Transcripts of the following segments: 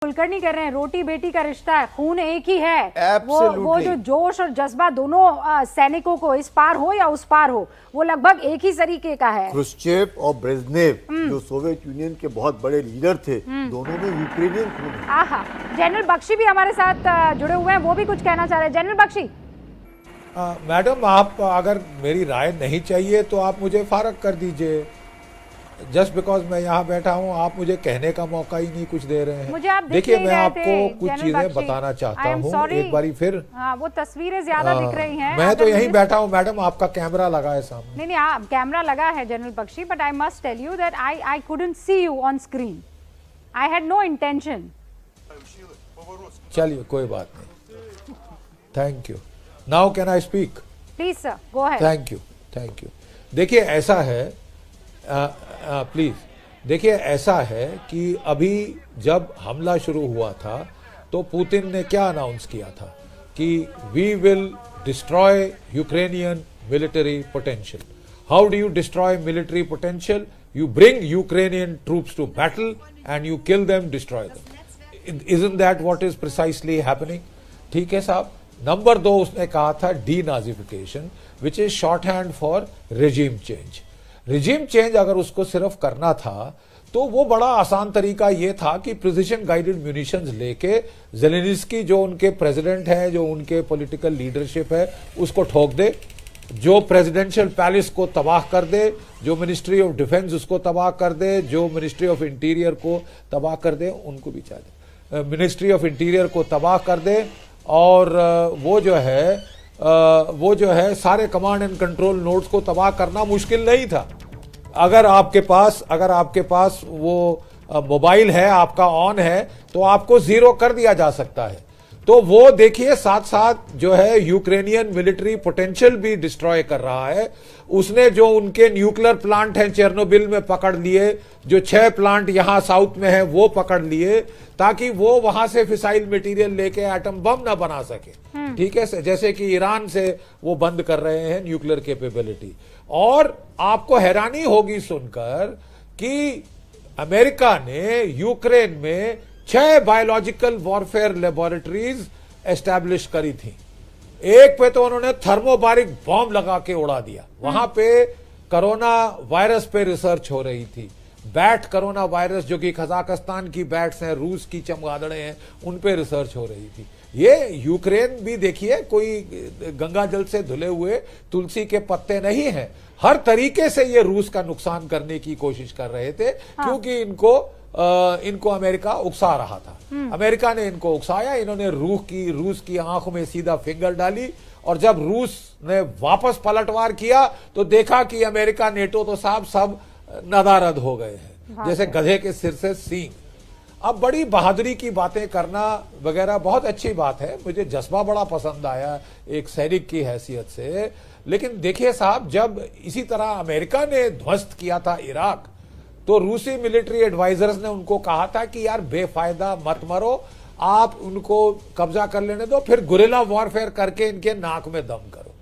कुलकर्णी कह रहे हैं रोटी बेटी का रिश्ता है, खून एक ही है। Absolutely. वो जो जोश और जज्बा दोनों सैनिकों को इस पार हो या उस पार हो, वो लगभग एक ही तरीके का है। क्रुश्चेव और ब्रेजनेव जो सोवियत यूनियन के बहुत बड़े लीडर थे, दोनों में यूक्रेनियन खून है। आहा, जनरल बख्शी भी हमारे साथ जुड़े हुए हैं, वो भी कुछ कहना चाह रहे हैं। जनरल बख्शी, मैडम, आप अगर मेरी राय नहीं चाहिए तो आप मुझे फारग कर दीजिए। जस्ट बिकॉज मैं यहाँ बैठा हूँ, आप मुझे कहने का मौका ही नहीं कुछ दे रहे हैं। मुझे आप देखिए, मैं आपको कुछ चीजें बताना चाहता हूँ एक बारी फिर। हाँ, वो तस्वीरें ज्यादा दिख रही हैं। मैं तो यहीं बैठा हूँ मैडम, आपका कैमरा लगा है सामने। नहीं, आप कैमरा लगा है general Bakshi, but I must tell you that I couldn't see you on screen. I had no intention. चलिए, कोई बात नहीं। Thank you. Now can I speak? Please sir, go ahead. Thank you. देखिए, ऐसा है, प्लीज देखिए, ऐसा है कि अभी जब हमला शुरू हुआ था तो पुतिन ने क्या अनाउंस किया था कि we will destroy Ukrainian military potential. How do you destroy military potential? You bring Ukrainian troops to battle and you kill them, destroy them. Isn't that what is precisely happening? ठीक है साहब। Number 2, उसने कहा था denazification, which is shorthand for regime change. Regime change अगर उसको सिर्फ करना था तो वो बड़ा आसान तरीका ये था कि प्रिसिशन गाइडेड म्यूनिशंस लेके ज़ेलेंस्की जो उनके प्रेसिडेंट है, जो उनके पॉलिटिकल लीडरशिप है, उसको ठोक दे, जो प्रेसिडेंशियल पैलेस को तबाह कर दे, जो मिनिस्ट्री ऑफ डिफेंस उसको तबाह कर दे, जो मिनिस्ट्री ऑफ इंटीरियर को तबाह कर दे, उनको भी चाहिए मिनिस्ट्री ऑफ इंटीरियर को तबाह कर दे। और वो जो है सारे कमांड एंड कंट्रोल नोड्स को तबाह करना मुश्किल नहीं था। अगर आपके पास वो मोबाइल है, आपका ऑन है, तो आपको जीरो कर दिया जा सकता है। तो वो देखिए, साथ साथ जो है यूक्रेनियन मिलिट्री पोटेंशियल भी डिस्ट्रॉय कर रहा है। उसने जो उनके न्यूक्लियर प्लांट हैं चेरनोबिल में पकड़ लिए, जो 6 प्लांट यहां साउथ में है वो पकड़ लिए, ताकि वो वहां से फिसाइल मटेरियल लेके एटम बम ना बना सके। ठीक है, जैसे कि ईरान से वो बंद कर रहे हैं न्यूक्लियर कैपेबिलिटी। और आपको हैरानी होगी सुनकर कि अमेरिका ने यूक्रेन में 6 बायोलॉजिकल वॉरफेयर लेबोरेटरीज एस्टैब्लिश करी थी। एक पे तो उन्होंने थर्मोबारिक बॉम्ब लगा के उड़ा दिया। वहां पे कोरोना वायरस पे रिसर्च हो रही थी। बैट कोरोना वायरस, जो कि कजाकिस्तान की बैट्स हैं, रूस की चमगादड़ें हैं, उन पे रिसर्च हो रही थी। ये यूक्रेन भी देखिए, कोई गंगा जल से धुले हुए तुलसी के पत्ते नहीं हैं। हर तरीके से ये रूस का नुकसान करने की कोशिश कर रहे थे। क्योंकि इनको अमेरिका उकसा रहा था। अमेरिका ने इनको उकसाया, इन्होंने रूस की आंखों में सीधा फिंगर डाली। और जब रूस ने वापस पलटवार किया तो देखा कि अमेरिका, नेटो तो साहब सब नदारद हो गए हैं, जैसे गधे के सिर से सींग। अब बड़ी बहादुरी की बातें करना वगैरह बहुत अच्छी बात है, मुझे जज्बा बड़ा पसंद आया एक सैनिक की हैसियत से। लेकिन देखिए साहब, जब इसी तरह अमेरिका ने ध्वस्त किया था इराक, तो रूसी मिलिट्री एडवाइजर्स ने उनको कहा था कि यार बेफायदा मत मरो, आप उनको कब्जा कर लेने दो, फिर गुरिल्ला वॉरफेयर करके इनके नाक में दम करो।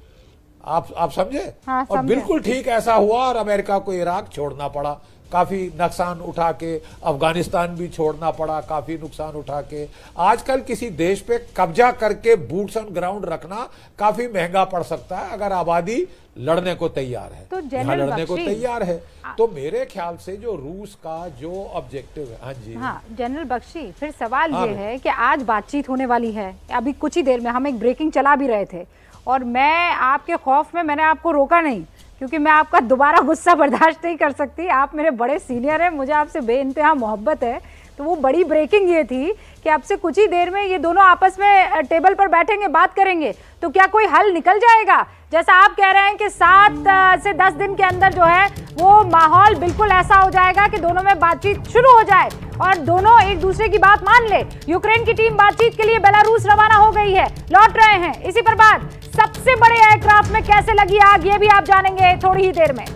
आप समझे? हाँ, और बिल्कुल ठीक ऐसा हुआ और अमेरिका को इराक छोड़ना पड़ा, काफी नुकसान उठा के। अफगानिस्तान भी छोड़ना पड़ा, काफी नुकसान उठा के। आजकल किसी देश पे कब्जा करके बूट्स ऑन ग्राउंड रखना काफी महंगा पड़ सकता है अगर आबादी लड़ने को तैयार है, तो यहाँ लड़ने को तैयार है। तो मेरे ख्याल से जो रूस का जो ऑब्जेक्टिव है। हाँ जी। हाँ जनरल बख्शी, फिर सवाल ये है कि आज बातचीत होने वाली है, अभी कुछ ही देर में हम एक ब्रेकिंग चला भी रहे थे, और मैं आपके खौफ में मैंने आपको रोका नहीं, क्योंकि मैं आपका दोबारा गुस्सा बर्दाश्त नहीं कर सकती। आप मेरे बड़े सीनियर हैं, मुझे आपसे बेइंतहा मोहब्बत है। तो वो बड़ी ब्रेकिंग ये थी कि आपसे कुछ ही देर में ये दोनों आपस में टेबल पर बैठेंगे, बात करेंगे, तो क्या कोई हल निकल जाएगा? जैसा आप कह रहे हैं कि 7 से 10 दिन के अंदर जो है वो माहौल बिल्कुल ऐसा हो जाएगा कि दोनों में बातचीत शुरू हो जाए और दोनों एक दूसरे की बात मान ले। यूक्रेन की टीम बातचीत के लिए बेलारूस रवाना हो गई है, लौट रहे हैं। इसी पर बात, सबसे बड़े एयरक्राफ्ट में कैसे लगी आग, ये भी आप जानेंगे थोड़ी ही देर में।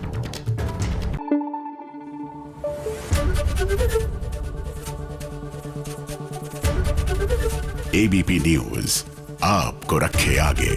एबीपी न्यूज आपको रखे आगे।